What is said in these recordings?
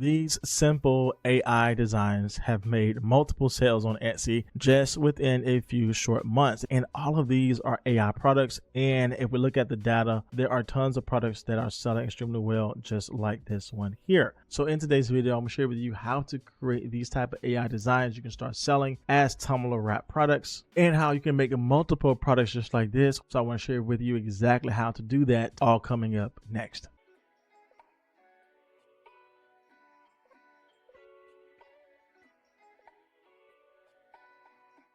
These simple AI designs have made multiple sales on Etsy just within a few short months. And all of these are AI products. And if we look at the data, there are tons of products that are selling extremely well, just like this one here. So in today's video, I'm gonna share with you how to create these type of AI designs you can start selling as Tumbler Wrap products, and how you can make multiple products just like this. So I want to share with you exactly how to do that, all coming up next.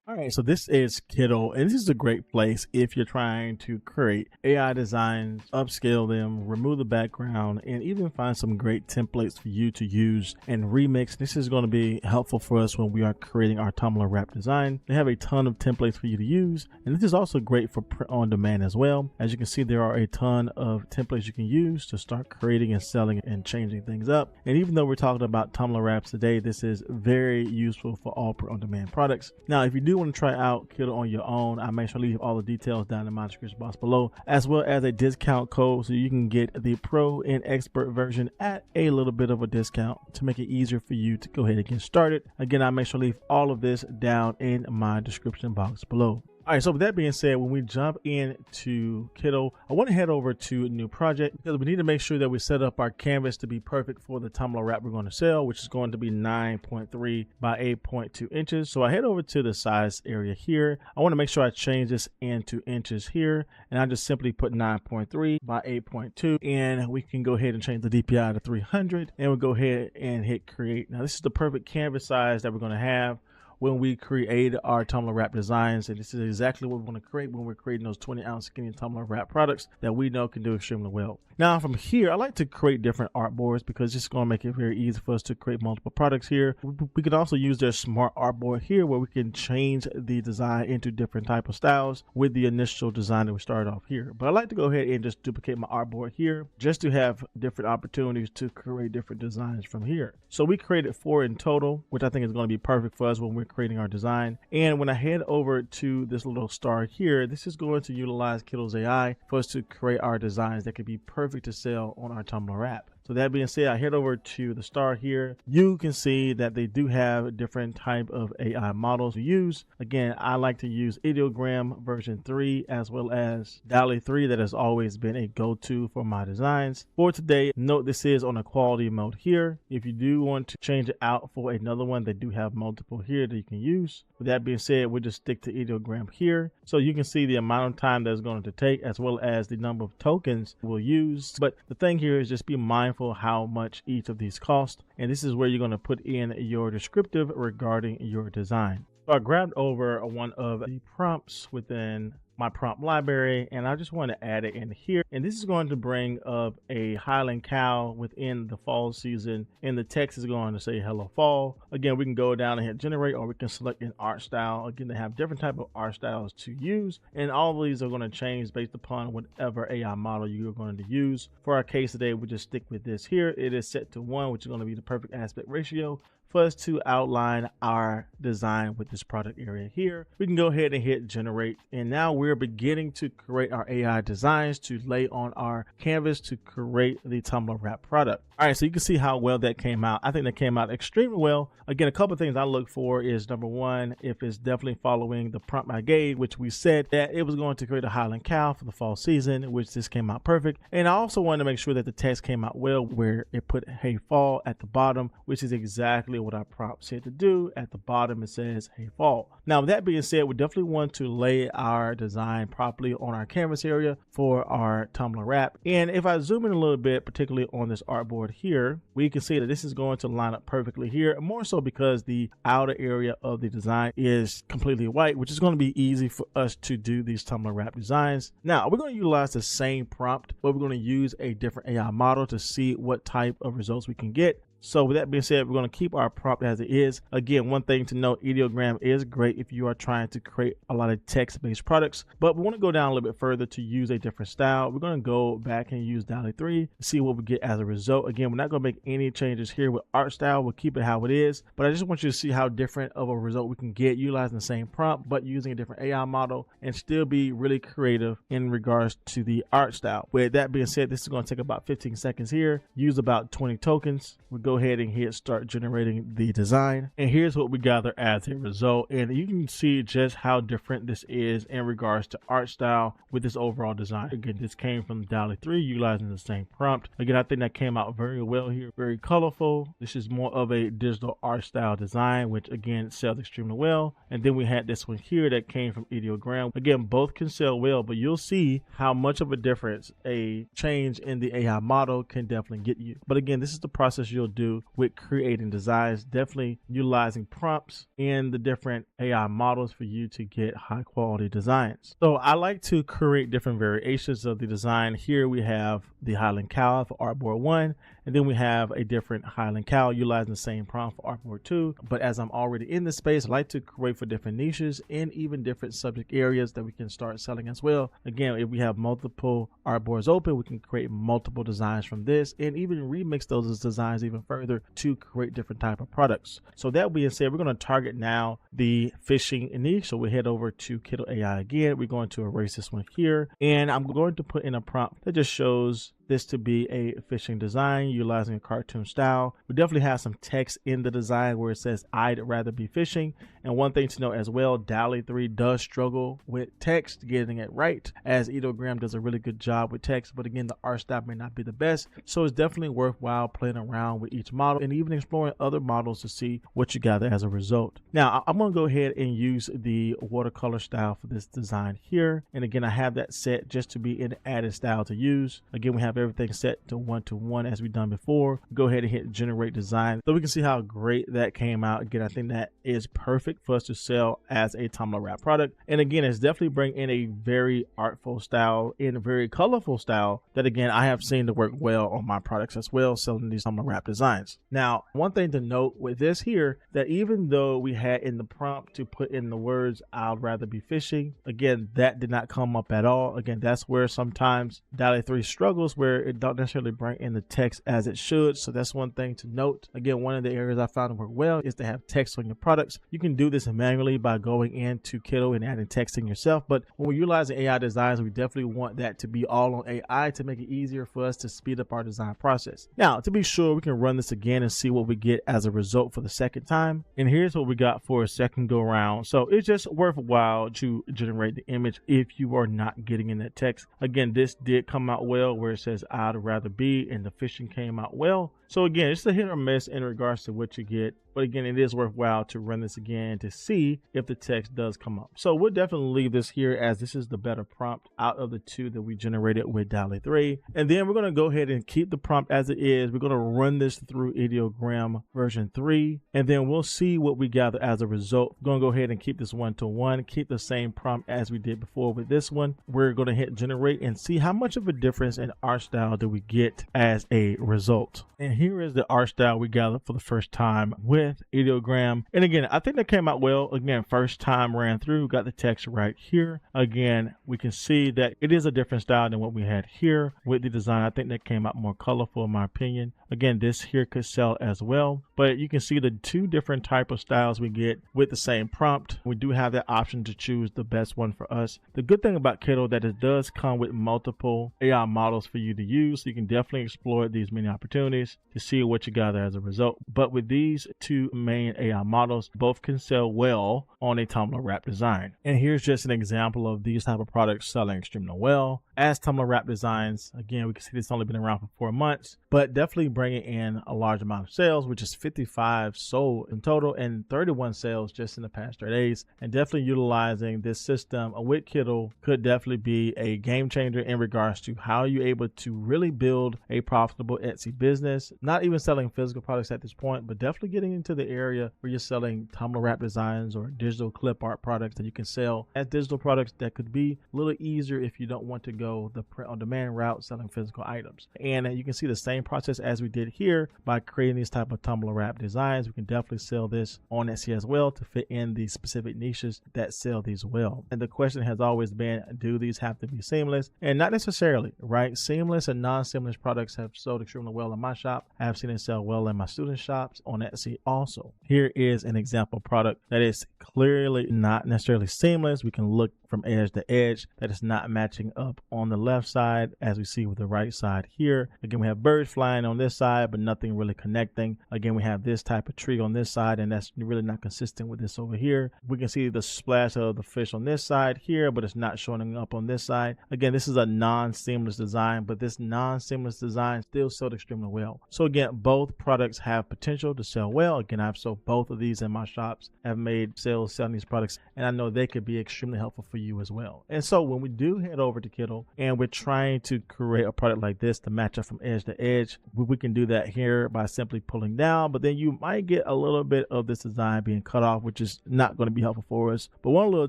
All right, so this is Kittle, and this is a great place if you're trying to create AI designs, upscale them, remove the background, and even find some great templates for you to use and remix. This is going to be helpful for us when we are creating our Tumbler Wrap design. They have a ton of templates for you to use, and this is also great for print on demand as well. As you can see, there are a ton of templates you can use to start creating and selling and changing things up. And even though we're talking about Tumbler Wraps today, this is very useful for all print on demand products. Now, if you do want to try out Kittle on your own, I make sure to leave all the details down in my description box below, as well as a discount code so you can get the pro and expert version at a little bit of a discount to make it easier for you to go ahead and get started. Again, I make sure to leave all of this down in my description box below. All right, so with that being said, when we jump into Kittle, I want to head over to a new project because we need to make sure that we set up our canvas to be perfect for the Tumbler Wrap we're going to sell, which is going to be 9.3 by 8.2 inches. So I head over to the size area here. I want to make sure I change this into inches here, and I just simply put 9.3 by 8.2, and we can go ahead and change the DPI to 300, and we'll go ahead and hit create. Now this is the perfect canvas size that we're going to have when we create our Tumbler Wrap designs, and this is exactly what we want to create when we're creating those 20-ounce skinny Tumbler Wrap products that we know can do extremely well. Now from here, I like to create different artboards because it's going to make it very easy for us to create multiple products here. We can also use their smart artboard here where we can change the design into different type of styles with the initial design that we started off here. But I like to go ahead and just duplicate my artboard here just to have different opportunities to create different designs from here. So we created 4 in total, which I think is going to be perfect for us when we're creating our design. And when I head over to this little star here, this is going to utilize Kittle's AI for us to create our designs that could be perfect to sell on our Tumbler Wrap. So that being said, I head over to the star here. You can see that they do have different type of AI models to use. Again, I like to use Ideogram version 3 as well as DALL-E 3. That has always been a go-to for my designs. For today, note this is on a quality mode here. If you do want to change it out for another one, they do have multiple here that you can use. With that being said, we'll just stick to Ideogram here. So you can see the amount of time that's going to take as well as the number of tokens we'll use. But the thing here is just be mindful how much each of these cost, and this is where you're going to put in your descriptive regarding your design. So I grabbed over one of the prompts within my prompt library, and I just want to add it in here, and this is going to bring up a Highland cow within the fall season, and the text is going to say hello fall. Again, we can go down and hit generate, or we can select an art style. Again, they have different type of art styles to use, and all of these are going to change based upon whatever AI model you're going to use. For our case today, we just stick with this here. It is set to 1, which is going to be the perfect aspect ratio for us to outline our design with this product area here. We can go ahead and hit generate, and now we're beginning to create our AI designs to lay on our canvas to create the Tumbler Wrap product. All right, so you can see how well that came out. I think that came out extremely well. Again, a couple of things I look for is number 1, if it's definitely following the prompt I gave, which we said that it was going to create a Highland cow for the fall season, which this came out perfect. And I also wanted to make sure that the text came out well, where it put hey fall at the bottom, which is exactly what our prompt said to do. At the bottom it says hey fall. Now with that being said, we definitely want to lay our design properly on our canvas area for our Tumbler Wrap. And if I zoom in a little bit, particularly on this artboard here, we can see that this is going to line up perfectly here, more so because the outer area of the design is completely white, which is going to be easy for us to do these Tumbler Wrap designs. Now we're going to utilize the same prompt, but we're going to use a different AI model to see what type of results we can get. So with that being said, we're going to keep our prompt as it is. Again, one thing to note, Ideogram is great if you are trying to create a lot of text-based products, but we want to go down a little bit further to use a different style. We're going to go back and use DALL-E 3 to see what we get as a result. Again, we're not going to make any changes here with art style. We'll keep it how it is, but I just want you to see how different of a result we can get utilizing the same prompt, but using a different AI model and still be really creative in regards to the art style. With that being said, this is going to take about 15 seconds here, use about 20 tokens. We'll go go ahead and hit start generating the design. And here's what we gather as a result. And you can see just how different this is in regards to art style with this overall design. Again, this came from DALL-E 3 utilizing the same prompt. Again, I think that came out very well here, very colorful. This is more of a digital art style design, which again sells extremely well. And then we had this one here that came from Ideogram. Again, both can sell well, but you'll see how much of a difference a change in the AI model can definitely get you. But again, this is the process you'll do with creating designs, definitely utilizing prompts in the different AI models for you to get high quality designs. So I like to create different variations of the design. Here we have the Highland Cow for Artboard 1, and then we have a different Highland Cow utilizing the same prompt for Artboard 2. But as I'm already in this space, I like to create for different niches and even different subject areas that we can start selling as well. Again, if we have multiple artboards open, we can create multiple designs from this and even remix those designs even further to create different type of products. So that being said, we're going to target now the fishing niche. So we head over to Kittl AI again. We're going to erase this one here, and I'm going to put in a prompt that just shows this to be a fishing design utilizing a cartoon style. We definitely have some text in the design where it says I'd rather be fishing. And one thing to note as well, DALL-E 3 does struggle with text getting it right, as Ideogram does a really good job with text, but again, the art style may not be the best. So it's definitely worthwhile playing around with each model and even exploring other models to see what you gather as a result. Now I'm going to go ahead and use the watercolor style for this design here. And again, I have that set just to be an added style to use. Again, we have everything set to 1-to-1 as we've done before. Go ahead and hit generate design so we can see how great that came out. Again, I think that is perfect for us to sell as a Tumbler Wrap product. And again, it's definitely bringing in a very artful style and a very colorful style that again I have seen to work well on my products as well, selling these Tumbler Wrap designs. Now, one thing to note with this here, that even though we had in the prompt to put in the words I'd rather be fishing, again, that did not come up at all. Again, that's where sometimes DALL-E 3 struggles, where it don't necessarily bring in the text as it should. So that's one thing to note. Again, one of the areas I found to work well is to have text on your products. You can do this manually by going into Kittle and adding text in yourself, but when we're utilizing AI designs, we definitely want that to be all on AI to make it easier for us to speed up our design process. Now, to be sure, we can run this again and see what we get as a result for the second time. And here's what we got for a second go round. So it's just worthwhile to generate the image if you are not getting in that text. Again, this did come out well where it says I'd rather be, and the fishing came out well. So again, it's a hit or miss in regards to what you get. But again, it is worthwhile to run this again to see if the text does come up. So we'll definitely leave this here as this is the better prompt out of the two that we generated with DALL-E 3. And then we're going to go ahead and keep the prompt as it is. We're going to run this through Ideogram version 3, and then we'll see what we gather as a result. We're going to go ahead and keep this 1-to-1, keep the same prompt as we did before with this one. We're going to hit generate and see how much of a difference in art style do we get as a result. And here is the art style we gathered for the first time with Ideogram. And again, I think that came out well. Again, first time ran through, got the text right here. Again, we can see that it is a different style than what we had here with the design. I think that came out more colorful in my opinion. Again, this here could sell as well, but you can see the two different type of styles we get with the same prompt. We do have that option to choose the best one for us. The good thing about Kittle that it does come with multiple AI models for you to use. So you can definitely explore these many opportunities to see what you gather as a result. But with these two main AI models, both can sell well on a Tumbler Wrap design. And here's just an example of these type of products selling extremely well as Tumbler Wrap designs. Again, we can see this only been around for 4 months, but definitely bringing in a large amount of sales, which is 55 sold in total and 31 sales just in the past 3 days. And definitely utilizing this system with Kittle could definitely be a game changer in regards to how you're able to really build a profitable Etsy business. Not even selling physical products at this point, but definitely getting into the area where you're selling Tumbler Wrap designs or digital clip art products that you can sell as digital products that could be a little easier if you don't want to go the print on demand route selling physical items. And you can see the same process as we did here by creating these type of Tumbler Wrap designs. We can definitely sell this on Etsy as well to fit in the specific niches that sell these well. And the question has always been, do these have to be seamless? And not necessarily, right? Seamless and non-seamless products have sold extremely well in my shop. I have seen it sell well in my student shops on Etsy also. Here is an example product that is clearly not necessarily seamless. We can look from edge to edge that is not matching up on the left side as we see with the right side here. Again, we have birds flying on this side, but nothing really connecting. Again, we have this type of tree on this side, and that's really not consistent with this over here. We can see the splash of the fish on this side here, but it's not showing up on this side. Again, this is a non-seamless design, but this non-seamless design still sold extremely well. So again, both products have potential to sell well. Again, I've sold both of these in my shops, have made sales selling these products, and I know they could be extremely helpful for you as well. And so when we do head over to Kittle and we're trying to create a product like this to match up from edge to edge, we can do that here by simply pulling down, but then you might get a little bit of this design being cut off, which is not going to be helpful for us. But one little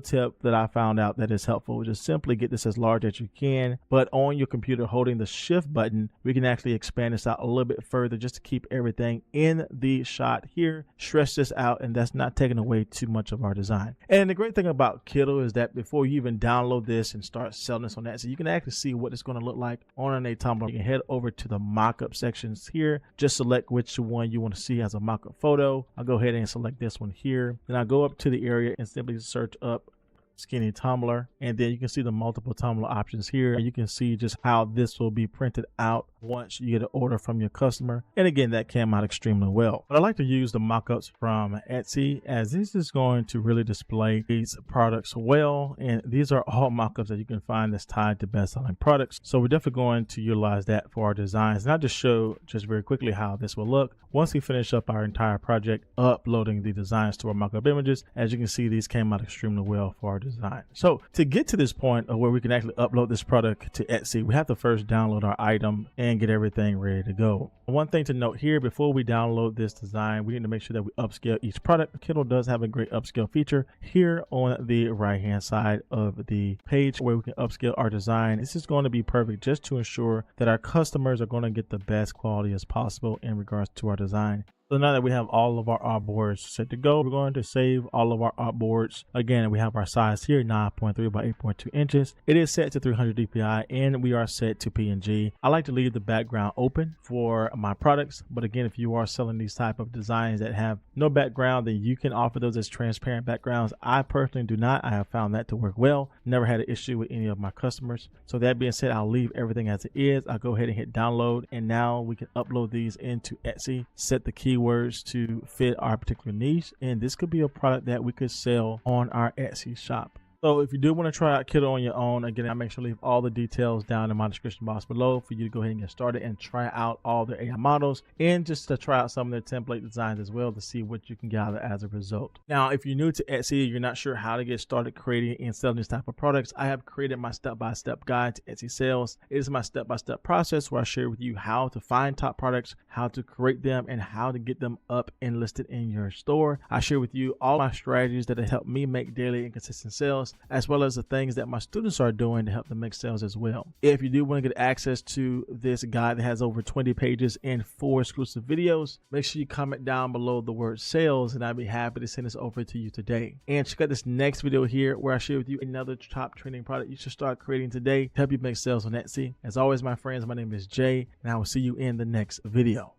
tip that I found out that is helpful is just simply get this as large as you can, but on your computer holding the shift button, we can actually expand this out a little bit further just to keep everything in the shot here, stretch this out, and that's not taking away too much of our design. And the great thing about Kittle is that before you even download this and start selling this on Etsy, you can actually see what it's going to look like on a Tumblr. You can head over to the mockup sections here, just select which one you want to see as a mockup photo. I'll go ahead and select this one here. Then I'll go up to the area and simply search up skinny Tumblr, and then you can see the multiple Tumblr options here, and you can see just how this will be printed out once you get an order from your customer. And again, that came out extremely well. But I like to use the mockups from Etsy, as this is going to really display these products well, and these are all mockups that you can find that's tied to best-selling products. So we're definitely going to utilize that for our designs. And I'll just show just very quickly how this will look once we finish up our entire project uploading the designs to our mockup images. As you can see, these came out extremely well for our design. So to get to this point of where we can actually upload this product to Etsy, we have to first download our item and get everything ready to go. One thing to note here, before we download this design, we need to make sure that we upscale each product. Kittle does have a great upscale feature here on the right hand side of the page where we can upscale our design. This is going to be perfect just to ensure that our customers are going to get the best quality as possible in regards to our design. So now that we have all of our artboards set to go, we're going to save all of our artboards. Again, we have our size here, 9.3 by 8.2 inches. It is set to 300 DPI, and we are set to PNG. I like to leave the background open for my products, but again, if you are selling these type of designs that have no background, then you can offer those as transparent backgrounds. I personally do not. I have found that to work well. Never had an issue with any of my customers. So that being said, I'll leave everything as it is. I'll go ahead and hit download, and now we can upload these into Etsy, set the keywords to fit our particular niche, and this could be a product that we could sell on our Etsy shop. So if you do want to try out Kittle on your own, again, I'll make sure to leave all the details down in my description box below for you to go ahead and get started and try out all the AI models, and just to try out some of their template designs as well to see what you can gather as a result. Now, if you're new to Etsy, you're not sure how to get started creating and selling this type of products, I have created my step-by-step guide to Etsy sales. It is my step-by-step process where I share with you how to find top products, how to create them, and how to get them up and listed in your store. I share with you all my strategies that have helped me make daily and consistent sales, as well as the things that my students are doing to help them make sales as well. If you do want to get access to this guide that has over 20 pages and 4 exclusive videos, make sure you comment down below the word sales, and I'd be happy to send this over to you today. And check out this next video here where I share with you another top trending product you should start creating today to help you make sales on Etsy. As always, my friends, my name is Jay, and I will see you in the next video.